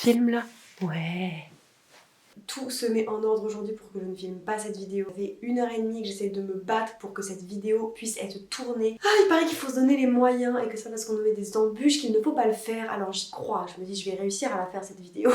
Filme là. Ouais. Tout se met en ordre aujourd'hui pour que je ne filme pas cette vidéo. Ça fait 1h30 que j'essaie de me battre pour que cette vidéo puisse être tournée. Ah, il paraît qu'il faut se donner les moyens et que ça parce qu'on nous met des embûches qu'il ne faut pas le faire. Alors j'y crois, je me dis je vais réussir à la faire cette vidéo.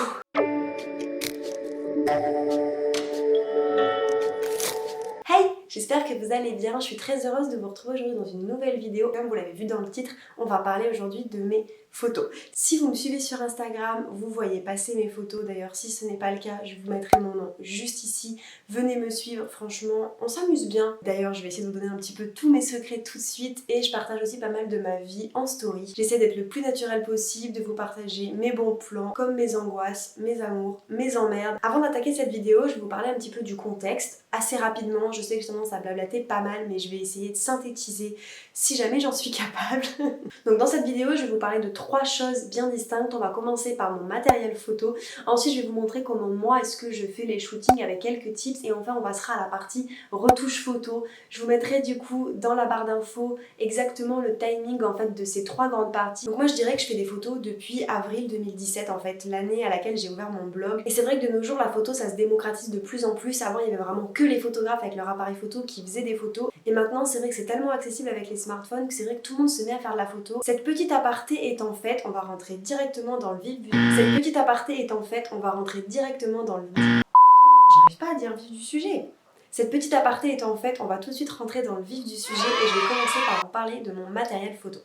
Hey, j'espère que vous allez bien, je suis très heureuse de vous retrouver aujourd'hui dans une nouvelle vidéo. Comme vous l'avez vu dans le titre, on va parler aujourd'hui de mes photos. Si vous me suivez sur Instagram, vous voyez passer mes photos. D'ailleurs, si ce n'est pas le cas, je vous mettrai mon nom juste ici. Venez me suivre, franchement, on s'amuse bien. D'ailleurs, je vais essayer de vous donner un petit peu tous mes secrets tout de suite et je partage aussi pas mal de ma vie en story. J'essaie d'être le plus naturel possible, de vous partager mes bons plans, comme mes angoisses, mes amours, mes emmerdes. Avant d'attaquer cette vidéo, je vais vous parler un petit peu du contexte, assez rapidement. Je sais que j'ai tendance à blablater pas mal, mais je vais essayer de synthétiser si jamais j'en suis capable. Donc dans cette vidéo, je vais vous parler de 3 choses bien distinctes. On va commencer par mon matériel photo. Ensuite, je vais vous montrer comment moi est-ce que je fais les shootings avec quelques tips. Et enfin, on passera à la partie retouche photo. Je vous mettrai du coup dans la barre d'infos exactement le timing en fait de ces 3 grandes parties. Donc moi, je dirais que je fais des photos depuis avril 2017 en fait, l'année à laquelle j'ai ouvert mon blog. Et c'est vrai que de nos jours, la photo, ça se démocratise de plus en plus. Avant, il y avait vraiment que les photographes avec leur appareil photo qui faisaient des photos. Et maintenant, c'est vrai que c'est tellement accessible avec les smartphones que c'est vrai que tout le monde se met à faire de la photo. Cette petite aparté est en fait, on va rentrer directement dans le vif du... Cette petite aparté est en fait, on va rentrer directement dans le vif... J'arrive pas à dire vif du sujet. Cette petite aparté est en fait, on va tout de suite rentrer dans le vif du sujet et je vais commencer par vous parler de mon matériel photo.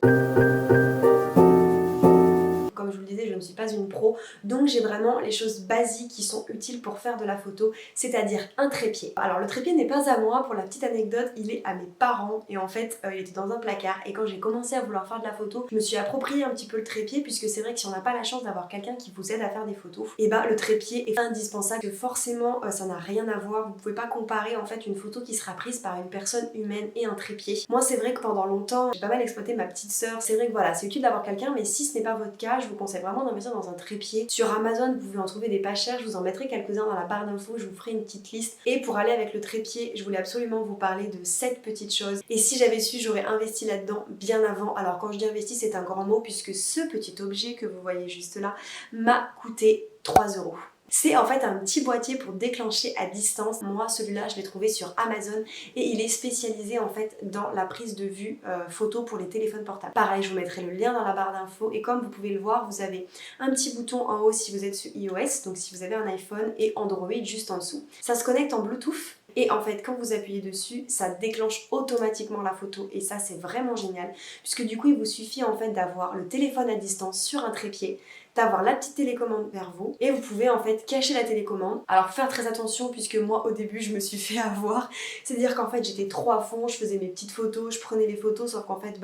Comme je vous le disais, je ne suis pas une pro, donc j'ai vraiment les choses basiques qui sont utiles pour faire de la photo, c'est-à-dire un trépied. Alors le trépied n'est pas à moi, pour la petite anecdote, il est à mes parents et en fait il était dans un placard et quand j'ai commencé à vouloir faire de la photo, je me suis approprié un petit peu le trépied puisque c'est vrai que si on n'a pas la chance d'avoir quelqu'un qui vous aide à faire des photos, et ben le trépied est indispensable, que forcément ça n'a rien à voir, vous pouvez pas comparer en fait une photo qui sera prise par une personne humaine et un trépied. Moi c'est vrai que pendant longtemps j'ai pas mal exploité ma petite sœur, c'est vrai que voilà c'est utile d'avoir quelqu'un mais si ce n'est pas votre cas, je vous conseille vraiment d'investir dans un trépied. Sur Amazon, vous pouvez en trouver des pas chers, je vous en mettrai quelques-uns dans la barre d'infos, je vous ferai une petite liste. Et pour aller avec le trépied, je voulais absolument vous parler de cette petite chose. Et si j'avais su, j'aurais investi là-dedans bien avant. Alors quand je dis investi, c'est un grand mot puisque ce petit objet que vous voyez juste là m'a coûté 3 €. C'est en fait un petit boîtier pour déclencher à distance. Moi celui-là je l'ai trouvé sur Amazon et il est spécialisé en fait dans la prise de vue photo pour les téléphones portables. Pareil, je vous mettrai le lien dans la barre d'infos et comme vous pouvez le voir, vous avez un petit bouton en haut si vous êtes sur iOS, donc si vous avez un iPhone, et Android juste en dessous. Ça se connecte en Bluetooth. Et en fait quand vous appuyez dessus, ça déclenche automatiquement la photo et ça c'est vraiment génial puisque du coup il vous suffit en fait d'avoir le téléphone à distance sur un trépied, d'avoir la petite télécommande vers vous et vous pouvez en fait cacher la télécommande. Alors faut faire très attention puisque moi au début je me suis fait avoir, c'est-à-dire qu'en fait j'étais trop à fond, je faisais mes petites photos, je prenais les photos sauf qu'en fait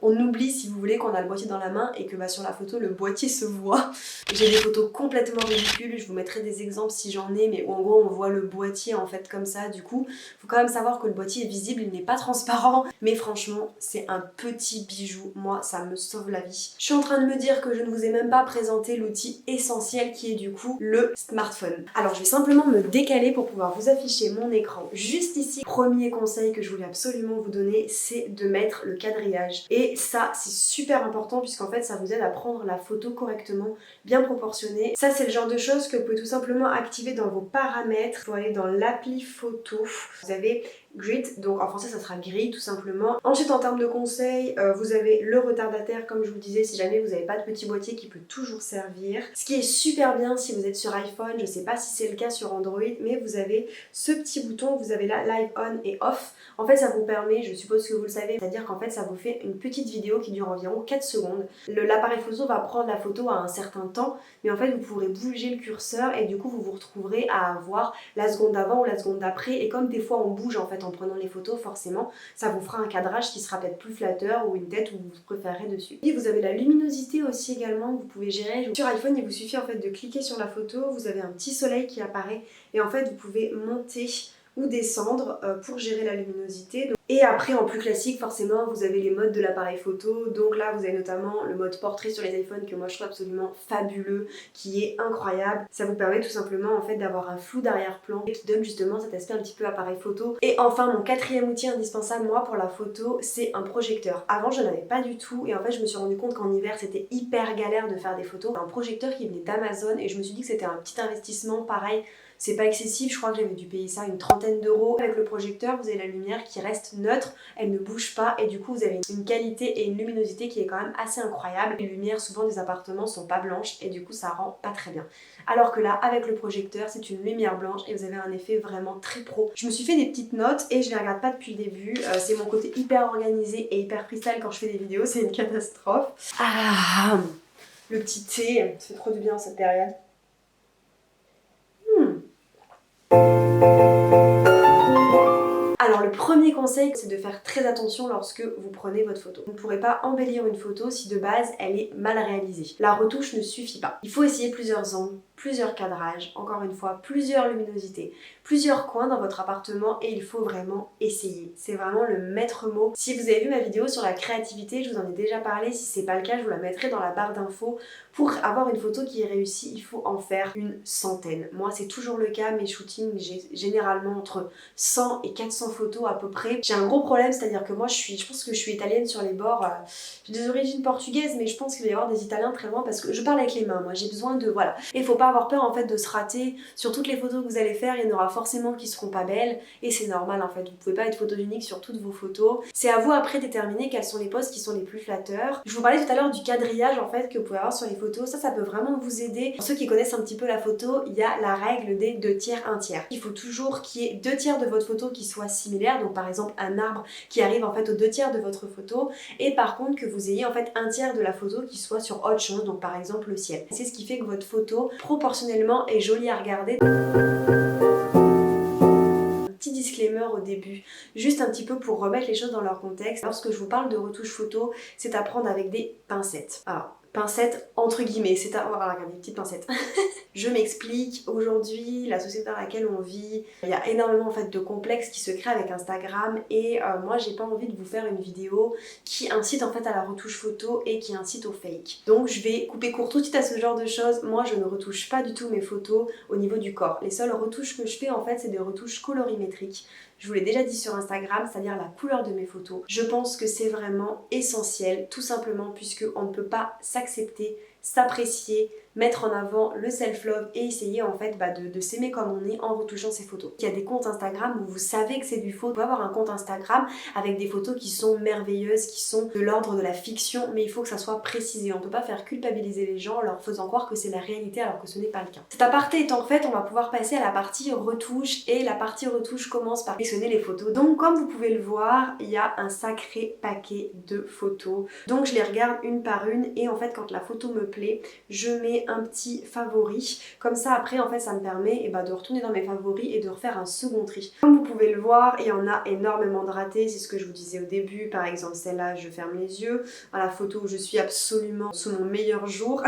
on oublie si vous voulez qu'on a le boîtier dans la main et que sur la photo le boîtier se voit. J'ai des photos complètement ridicules, je vous mettrai des exemples si j'en ai mais où en gros on voit le boîtier en fait comme ça. Du coup faut quand même savoir que le boîtier est visible, il n'est pas transparent mais franchement c'est un petit bijou, moi ça me sauve la vie. Je suis en train de me dire que je ne vous ai même pas présenté l'outil essentiel qui est du coup le smartphone. Alors je vais simplement me décaler pour pouvoir vous afficher mon écran juste ici. Premier conseil que je voulais absolument vous donner, c'est de mettre le quadrillage. Et ça c'est super important puisqu'en fait ça vous aide à prendre la photo correctement, bien proportionnée. Ça c'est le genre de choses que vous pouvez tout simplement activer dans vos paramètres. Pour aller dans l'appli photo, vous avez Grid, donc en français ça sera gris tout simplement. Ensuite en termes de conseils, vous avez le retardataire comme je vous le disais si jamais vous n'avez pas de petit boîtier qui peut toujours servir. Ce qui est super bien si vous êtes sur iPhone, je sais pas si c'est le cas sur Android, mais vous avez ce petit bouton, vous avez là Live On et Off. En fait ça vous permet, je suppose que vous le savez, c'est-à-dire qu'en fait ça vous fait une petite vidéo qui dure environ 4 secondes. L'appareil photo va prendre la photo à un certain temps, mais en fait vous pourrez bouger le curseur et du coup vous vous retrouverez à avoir la seconde d'avant ou la seconde d'après et comme des fois on bouge en fait en prenant les photos, forcément ça vous fera un cadrage qui sera peut-être plus flatteur ou une tête où vous préférez dessus. Et vous avez la luminosité aussi également que vous pouvez gérer. Sur iPhone il vous suffit en fait de cliquer sur la photo, vous avez un petit soleil qui apparaît et en fait vous pouvez monter ou descendre pour gérer la luminosité. Et après en plus classique forcément vous avez les modes de l'appareil photo, donc là vous avez notamment le mode portrait sur les iPhones que moi je trouve absolument fabuleux, qui est incroyable. Ça vous permet tout simplement en fait d'avoir un flou d'arrière-plan qui donne justement cet aspect un petit peu appareil photo. Et enfin mon quatrième outil indispensable moi pour la photo, c'est un projecteur. Avant je n'en avais pas du tout et en fait je me suis rendu compte qu'en hiver c'était hyper galère de faire des photos. Un projecteur qui venait d'Amazon et je me suis dit que c'était un petit investissement pareil. C'est pas excessif, je crois que j'avais dû payer ça une trentaine d'euros. Avec le projecteur, vous avez la lumière qui reste neutre, elle ne bouge pas et du coup vous avez une qualité et une luminosité qui est quand même assez incroyable. Les lumières souvent des appartements sont pas blanches et du coup ça rend pas très bien. Alors que là, avec le projecteur, c'est une lumière blanche et vous avez un effet vraiment très pro. Je me suis fait des petites notes et je les regarde pas depuis le début. C'est mon côté hyper organisé et hyper freestyle quand je fais des vidéos, c'est une catastrophe. Ah, le petit thé, ça fait trop du bien en cette période. Alors le premier conseil, c'est de faire très attention lorsque vous prenez votre photo. Vous ne pourrez pas embellir une photo si de base elle est mal réalisée. La retouche ne suffit pas. Il faut essayer plusieurs angles, plusieurs cadrages, encore une fois, plusieurs luminosités, plusieurs coins dans votre appartement et il faut vraiment essayer. C'est vraiment le maître mot. Si vous avez vu ma vidéo sur la créativité, je vous en ai déjà parlé. Si c'est pas le cas, je vous la mettrai dans la barre d'infos. Pour avoir une photo qui est réussie, il faut en faire une centaine. Moi, c'est toujours le cas. Mes shootings, j'ai généralement entre 100 et 400 photos à peu près. J'ai un gros problème, c'est-à-dire que moi, je pense que je suis italienne sur les bords. J'ai des origines portugaises, mais je pense qu'il va y avoir des Italiens très loin parce que je parle avec les mains. Moi, j'ai besoin de... Voilà. Et il faut pas avoir peur en fait de se rater. Sur toutes les photos que vous allez faire, il y en aura forcément qui seront pas belles. Et c'est normal en fait. Vous pouvez pas être photogénique sur toutes vos photos. C'est à vous après de déterminer quelles sont les poses qui sont les plus flatteurs. Je vous parlais tout à l'heure du quadrillage en fait que vous pouvez avoir sur les photos. Ça peut vraiment vous aider. Pour ceux qui connaissent un petit peu la photo, il y a la règle des 2 tiers, 1 tiers. Il faut toujours qu'il y ait 2 tiers de votre photo qui soient similaires. Donc par exemple un arbre qui arrive en fait aux 2 tiers de votre photo. Et par contre que vous ayez en fait 1 tiers de la photo qui soit sur autre chose. Donc par exemple le ciel. C'est ce qui fait que votre photo proportionnellement est jolie à regarder. Petit disclaimer au début, juste un petit peu pour remettre les choses dans leur contexte. Lorsque je vous parle de retouche photo, c'est à prendre avec des pincettes. Alors, pincettes entre guillemets, c'est à... Voilà, regardez, petites pincettes. Je m'explique, aujourd'hui, la société dans laquelle on vit, il y a énormément en fait de complexes qui se créent avec Instagram et moi j'ai pas envie de vous faire une vidéo qui incite en fait à la retouche photo et qui incite au fake. Donc je vais couper court tout de suite à ce genre de choses. Moi je ne retouche pas du tout mes photos au niveau du corps. Les seules retouches que je fais en fait c'est des retouches colorimétriques. Je vous l'ai déjà dit sur Instagram, c'est-à-dire la couleur de mes photos. Je pense que c'est vraiment essentiel, tout simplement puisque on ne peut pas s'accepter, s'apprécier, mettre en avant le self-love et essayer en fait de s'aimer comme on est en retouchant ses photos. Il y a des comptes Instagram où vous savez que c'est du faux. Vous pouvez avoir un compte Instagram avec des photos qui sont merveilleuses, qui sont de l'ordre de la fiction, mais il faut que ça soit précisé. On ne peut pas faire culpabiliser les gens en leur faisant croire que c'est la réalité alors que ce n'est pas le cas. Cet aparté étant fait, on va pouvoir passer à la partie retouche et la partie retouche commence par sélectionner les photos. Donc comme vous pouvez le voir, il y a un sacré paquet de photos. Donc je les regarde une par une et en fait quand la photo me plaît, je mets un petit favori. Comme ça après en fait ça me permet de retourner dans mes favoris et de refaire un second tri. Comme vous pouvez le voir, il y en a énormément de ratés, c'est ce que je vous disais au début. Par exemple celle-là, je ferme les yeux. À la photo où je suis absolument sous mon meilleur jour.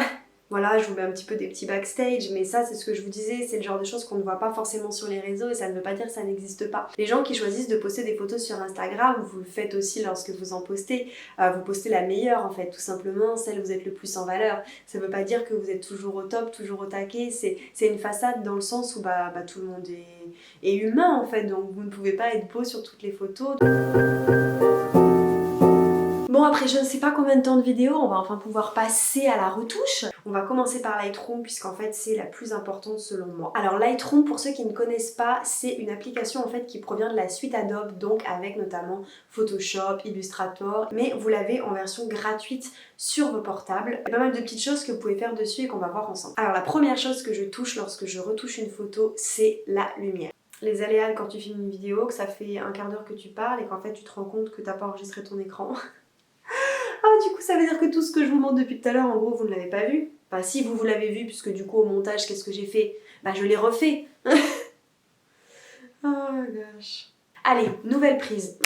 Voilà, je vous mets un petit peu des petits backstage, mais ça c'est ce que je vous disais, c'est le genre de choses qu'on ne voit pas forcément sur les réseaux et ça ne veut pas dire que ça n'existe pas. Les gens qui choisissent de poster des photos sur Instagram, vous le faites aussi lorsque vous en postez, vous postez la meilleure en fait, tout simplement, celle où vous êtes le plus en valeur. Ça ne veut pas dire que vous êtes toujours au top, toujours au taquet, c'est une façade dans le sens où tout le monde est humain en fait, donc vous ne pouvez pas être beau sur toutes les photos. Bon après je ne sais pas combien de temps de vidéo, on va enfin pouvoir passer à la retouche. On va commencer par Lightroom puisqu'en fait c'est la plus importante selon moi. Alors Lightroom, pour ceux qui ne connaissent pas, c'est une application en fait qui provient de la suite Adobe, donc avec notamment Photoshop, Illustrator, mais vous l'avez en version gratuite sur vos portables. Il y a pas mal de petites choses que vous pouvez faire dessus et qu'on va voir ensemble. Alors la première chose que je touche lorsque je retouche une photo, c'est la lumière. Les aléas quand tu filmes une vidéo, que ça fait un quart d'heure que tu parles et qu'en fait tu te rends compte que t'as pas enregistré ton écran. Ah du coup ça veut dire que tout ce que je vous montre depuis tout à l'heure en gros vous ne l'avez pas vu. Enfin si vous l'avez vu puisque du coup au montage qu'est-ce que j'ai fait? Je l'ai refait. Oh gosh. Allez, nouvelle prise.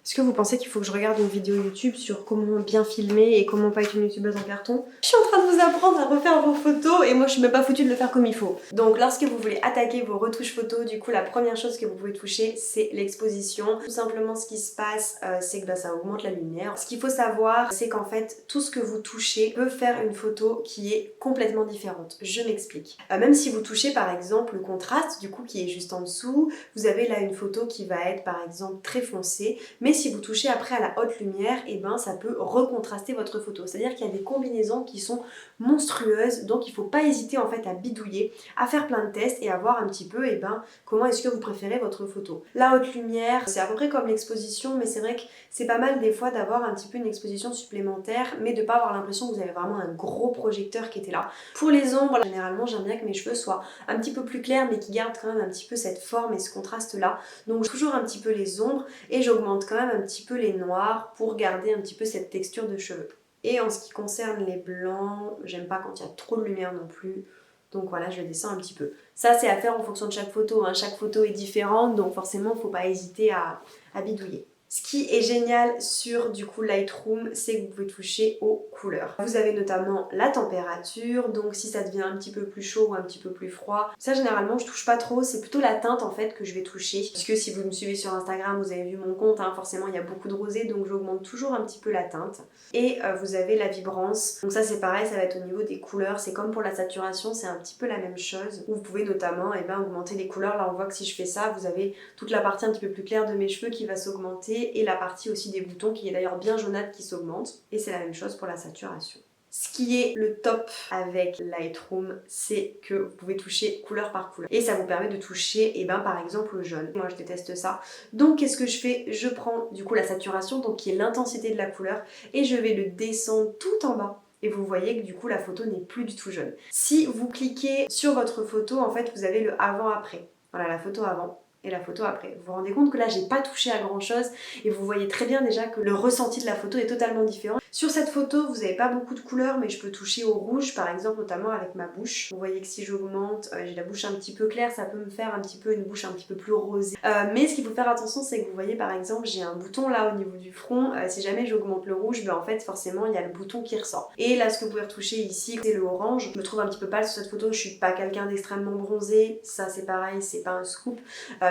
Est-ce que vous pensez qu'il faut que je regarde une vidéo YouTube sur comment bien filmer et comment pas être une youtubeuse en carton? Je suis en train de vous apprendre à refaire vos photos et moi je suis même pas foutue de le faire comme il faut. Donc lorsque vous voulez attaquer vos retouches photos, du coup la première chose que vous pouvez toucher c'est l'exposition. Tout simplement ce qui se passe c'est que ça augmente la lumière. Ce qu'il faut savoir c'est qu'en fait tout ce que vous touchez peut faire une photo qui est complètement différente. Je m'explique. Même si vous touchez par exemple le contraste du coup qui est juste en dessous, vous avez là une photo qui va être par exemple très foncée, mais si vous touchez après à la haute lumière, et ben ça peut recontraster votre photo. C'est-à-dire qu'il y a des combinaisons qui sont monstrueuses, donc il ne faut pas hésiter en fait à bidouiller, à faire plein de tests et à voir un petit peu et ben comment est-ce que vous préférez votre photo. La haute lumière, c'est à peu près comme l'exposition, mais c'est vrai que c'est pas mal des fois d'avoir un petit peu une exposition supplémentaire, mais de pas avoir l'impression que vous avez vraiment un gros projecteur qui était là. Pour les ombres, généralement j'aime bien que mes cheveux soient un petit peu plus clairs, mais qui gardent quand même un petit peu cette forme et ce contraste là. Donc toujours un petit peu les ombres et j'augmente quand même un petit peu les noirs pour garder un petit peu cette texture de cheveux. Et en ce qui concerne les blancs, j'aime pas quand il y a trop de lumière non plus. Donc voilà, je descends un petit peu. Ça c'est à faire en fonction de chaque photo, hein. Chaque photo est différente, donc forcément faut pas hésiter à bidouiller. Ce qui est génial sur du coup Lightroom, c'est que vous pouvez toucher aux couleurs. Vous avez notamment la température, donc si ça devient un petit peu plus chaud ou un petit peu plus froid. Ça généralement je touche pas trop, c'est plutôt la teinte en fait que je vais toucher. Parce que si vous me suivez sur Instagram, vous avez vu mon compte, hein, forcément il y a beaucoup de rosé, donc j'augmente toujours un petit peu la teinte. Et vous avez la vibrance, donc ça c'est pareil, ça va être au niveau des couleurs, c'est comme pour la saturation, c'est un petit peu la même chose. Où vous pouvez notamment augmenter les couleurs, là on voit que si je fais ça, vous avez toute la partie un petit peu plus claire de mes cheveux qui va s'augmenter et la partie aussi des boutons qui est d'ailleurs bien jaunâtre qui s'augmente, et c'est la même chose pour la saturation. Ce qui est le top avec Lightroom, c'est que vous pouvez toucher couleur par couleur. Et ça vous permet de toucher, par exemple, le jaune. Moi, je déteste ça. Donc, qu'est-ce que je fais? Je prends, du coup, la saturation, donc qui est l'intensité de la couleur, et je vais le descendre tout en bas. Et vous voyez que du coup, la photo n'est plus du tout jaune. Si vous cliquez sur votre photo, en fait, vous avez le avant-après. Voilà, la photo avant et la photo après. Vous vous rendez compte que là j'ai pas touché à grand chose et vous voyez très bien déjà que le ressenti de la photo est totalement différent. Sur cette photo vous n'avez pas beaucoup de couleurs mais je peux toucher au rouge par exemple, notamment avec ma bouche. Vous voyez que si j'augmente, j'ai la bouche un petit peu claire, ça peut me faire un petit peu une bouche un petit peu plus rosée. Mais ce qu'il faut faire attention c'est que vous voyez par exemple j'ai un bouton là au niveau du front, si jamais j'augmente le rouge, en fait forcément il y a le bouton qui ressort. Et là ce que vous pouvez retoucher ici c'est le orange. Je me trouve un petit peu pâle sur cette photo, je suis pas quelqu'un d'extrêmement bronzé, ça c'est pareil, c'est pas un scoop.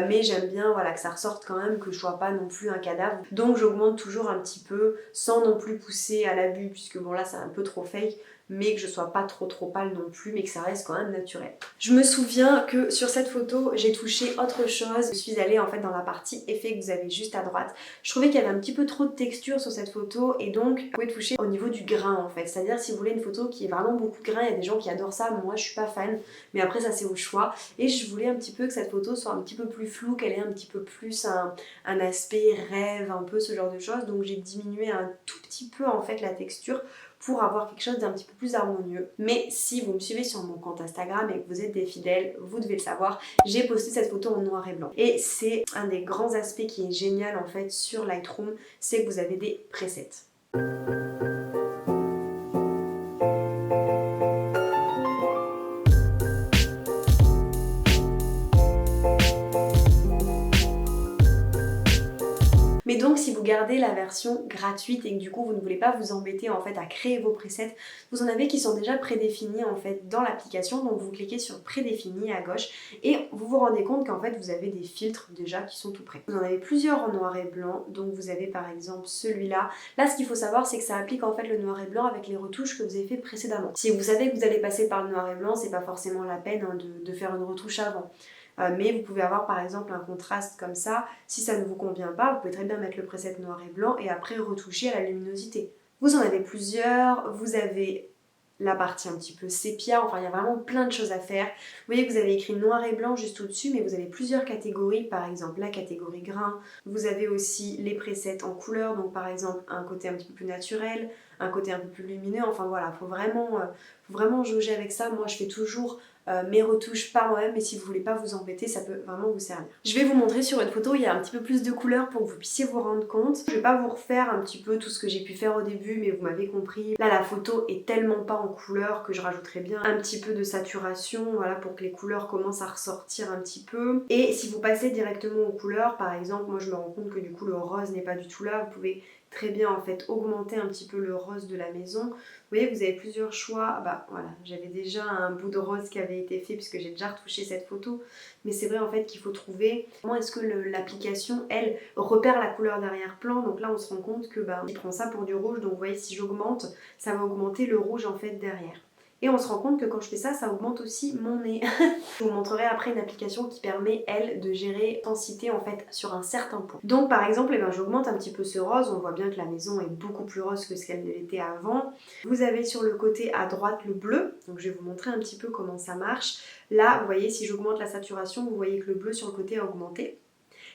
Mais j'aime bien voilà, que ça ressorte quand même, que je sois pas non plus un cadavre. Donc j'augmente toujours un petit peu sans non plus pousser à l'abus puisque bon là c'est un peu trop fake, mais que je sois pas trop pâle non plus, mais que ça reste quand même naturel. Je me souviens que sur cette photo j'ai touché autre chose. Je suis allée en fait dans la partie effet que vous avez juste à droite. Je trouvais qu'il y avait un petit peu trop de texture sur cette photo et donc vous pouvez toucher au niveau du grain en fait. C'est-à-dire si vous voulez une photo qui est vraiment beaucoup de grain, il y a des gens qui adorent ça, moi je suis pas fan, mais après ça c'est au choix. Et je voulais un petit peu que cette photo soit un petit peu plus floue, qu'elle ait un petit peu plus un aspect rêve, un peu ce genre de choses. Donc j'ai diminué un tout petit peu en fait la texture pour avoir quelque chose d'un petit peu plus harmonieux. Mais si vous me suivez sur mon compte Instagram et que vous êtes des fidèles, vous devez le savoir, j'ai posté cette photo en noir et blanc. Et c'est un des grands aspects qui est génial en fait sur Lightroom, c'est que vous avez des presets. Mais donc si vous gardez la version gratuite et que du coup vous ne voulez pas vous embêter en fait à créer vos presets, vous en avez qui sont déjà prédéfinis en fait dans l'application, donc vous cliquez sur prédéfini à gauche et vous vous rendez compte qu'en fait vous avez des filtres déjà qui sont tout prêts. Vous en avez plusieurs en noir et blanc, donc vous avez par exemple celui-là. Là ce qu'il faut savoir c'est que ça applique en fait le noir et blanc avec les retouches que vous avez fait précédemment. Si vous savez que vous allez passer par le noir et blanc, c'est pas forcément la peine de faire une retouche avant. Mais vous pouvez avoir par exemple un contraste comme ça. Si ça ne vous convient pas, vous pouvez très bien mettre le preset noir et blanc et après retoucher à la luminosité. Vous en avez plusieurs, vous avez la partie un petit peu sépia, enfin il y a vraiment plein de choses à faire. Vous voyez que vous avez écrit noir et blanc juste au-dessus, mais vous avez plusieurs catégories, par exemple la catégorie grain, vous avez aussi les presets en couleur, donc par exemple un côté un petit peu plus naturel, un côté un peu plus lumineux, enfin voilà, faut vraiment jauger avec ça. Moi je fais toujours mes retouches par moi-même, mais si vous voulez pas vous embêter, ça peut vraiment vous servir. Je vais vous montrer sur une photo, il y a un petit peu plus de couleurs pour que vous puissiez vous rendre compte. Je vais pas vous refaire un petit peu tout ce que j'ai pu faire au début, mais vous m'avez compris. Là, la photo est tellement pas en couleur que je rajouterai bien un petit peu de saturation, voilà, pour que les couleurs commencent à ressortir un petit peu. Et si vous passez directement aux couleurs, par exemple, moi je me rends compte que du coup le rose n'est pas du tout là, vous pouvez très bien en fait augmenter un petit peu le rose de la maison. Vous voyez, vous avez plusieurs choix. Bah voilà, j'avais déjà un bout de rose qui avait été fait puisque j'ai déjà retouché cette photo. Mais c'est vrai en fait qu'il faut trouver comment est-ce que l'application, elle, repère la couleur d'arrière-plan. Donc là, on se rend compte que il prend ça pour du rouge. Donc vous voyez, si j'augmente, ça va augmenter le rouge en fait derrière. Et on se rend compte que quand je fais ça, ça augmente aussi mon nez. Je vous montrerai après une application qui permet, elle, de gérer l'intensité en fait sur un certain point. Donc par exemple, j'augmente un petit peu ce rose. On voit bien que la maison est beaucoup plus rose que ce qu'elle l'était avant. Vous avez sur le côté à droite le bleu. Donc je vais vous montrer un petit peu comment ça marche. Là, vous voyez, si j'augmente la saturation, vous voyez que le bleu sur le côté a augmenté.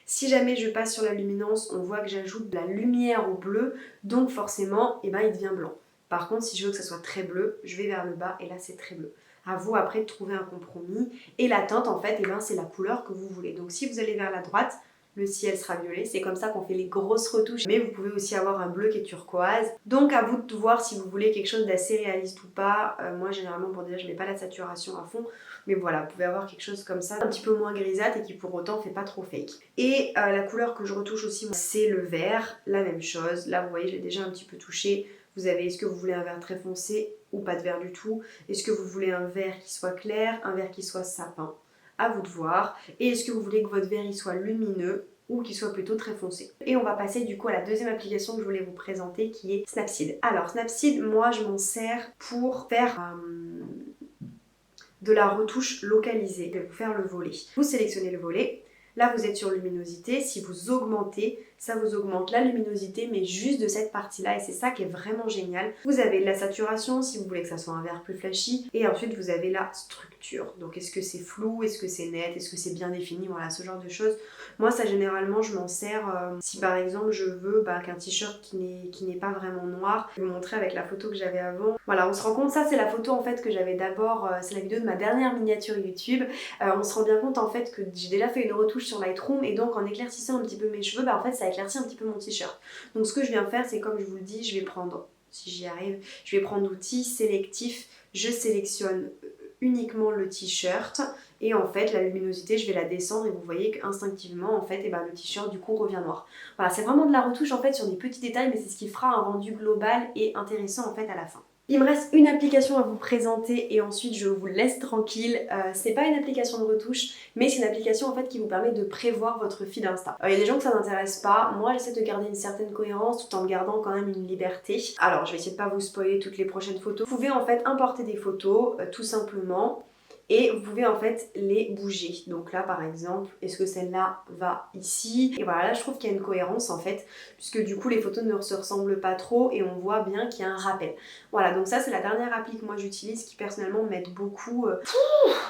Si jamais je passe sur la luminance, on voit que j'ajoute de la lumière au bleu. Donc forcément, il devient blanc. Par contre, si je veux que ça soit très bleu, je vais vers le bas et là c'est très bleu. À vous après de trouver un compromis. Et la teinte en fait, c'est la couleur que vous voulez. Donc si vous allez vers la droite, le ciel sera violet. C'est comme ça qu'on fait les grosses retouches. Mais vous pouvez aussi avoir un bleu qui est turquoise. Donc à vous de voir si vous voulez quelque chose d'assez réaliste ou pas. Moi généralement, bon déjà je mets pas la saturation à fond. Mais voilà, vous pouvez avoir quelque chose comme ça, un petit peu moins grisâtre et qui pour autant fait pas trop fake. Et la couleur que je retouche aussi, c'est le vert. La même chose. Là vous voyez, j'ai déjà un petit peu touché. Vous avez, est-ce que vous voulez un vert très foncé ou pas de vert du tout? Est-ce que vous voulez un vert qui soit clair, un vert qui soit sapin? À vous de voir. Et est-ce que vous voulez que votre vert il soit lumineux ou qu'il soit plutôt très foncé? Et on va passer du coup à la deuxième application que je voulais vous présenter qui est Snapseed. Alors Snapseed, moi je m'en sers pour faire de la retouche localisée. Je vais vous faire le volet. Vous sélectionnez le volet. Là, vous êtes sur luminosité. Si vous augmentez, ça vous augmente la luminosité, mais juste de cette partie-là. Et c'est ça qui est vraiment génial. Vous avez de la saturation, si vous voulez que ça soit un vert plus flashy. Et ensuite, vous avez la structure. Donc, est-ce que c'est flou? Est-ce que c'est net? Est-ce que c'est bien défini? Voilà, ce genre de choses. Moi, ça, généralement, je m'en sers si, par exemple, je veux qu'un t-shirt qui n'est pas vraiment noir. Je vais vous montrer avec la photo que j'avais avant. Voilà, on se rend compte, ça, c'est la photo, en fait, que j'avais d'abord. C'est la vidéo de ma dernière miniature YouTube. On se rend bien compte, en fait, que j'ai déjà fait une retouche sur Lightroom et donc en éclaircissant un petit peu mes cheveux, en fait ça éclaircit un petit peu mon t-shirt. Donc ce que je viens faire, c'est comme je vous le dis, je vais prendre, si j'y arrive, je vais prendre outils sélectifs, je sélectionne uniquement le t-shirt et en fait la luminosité je vais la descendre et vous voyez qu'instinctivement en fait le t-shirt du coup revient noir. Voilà, c'est vraiment de la retouche en fait sur des petits détails, mais c'est ce qui fera un rendu global et intéressant en fait à la fin. Il me reste une application à vous présenter et ensuite je vous laisse tranquille. C'est pas une application de retouche, mais c'est une application en fait qui vous permet de prévoir votre feed Insta. Il y a des gens que ça n'intéresse pas. Moi j'essaie de garder une certaine cohérence tout en gardant quand même une liberté. Alors je vais essayer de pas vous spoiler toutes les prochaines photos. Vous pouvez en fait importer des photos tout simplement. Et vous pouvez en fait les bouger. Donc là par exemple, est-ce que celle-là va ici? Et voilà, là je trouve qu'il y a une cohérence en fait, puisque du coup les photos ne se ressemblent pas trop et on voit bien qu'il y a un rappel. Voilà, donc ça c'est la dernière appli que moi j'utilise qui personnellement m'aide beaucoup.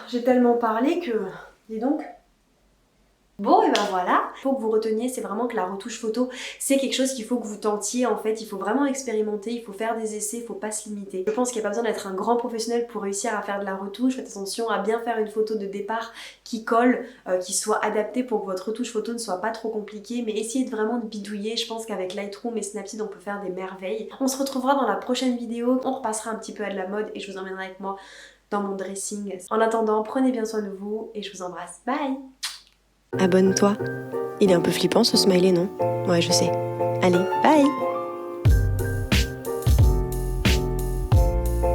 J'ai tellement parlé que... Dis donc. Bon et voilà, il faut que vous reteniez, c'est vraiment que la retouche photo c'est quelque chose qu'il faut que vous tentiez en fait, il faut vraiment expérimenter, il faut faire des essais, il faut pas se limiter. Je pense qu'il n'y a pas besoin d'être un grand professionnel pour réussir à faire de la retouche, faites attention à bien faire une photo de départ qui colle, qui soit adaptée pour que votre retouche photo ne soit pas trop compliquée, mais essayez vraiment de bidouiller, je pense qu'avec Lightroom et Snapseed on peut faire des merveilles. On se retrouvera dans la prochaine vidéo, on repassera un petit peu à de la mode et je vous emmènerai avec moi dans mon dressing. En attendant, prenez bien soin de vous et je vous embrasse, bye! Abonne-toi. Il est un peu flippant ce smiley, non? Ouais, je sais. Allez, bye!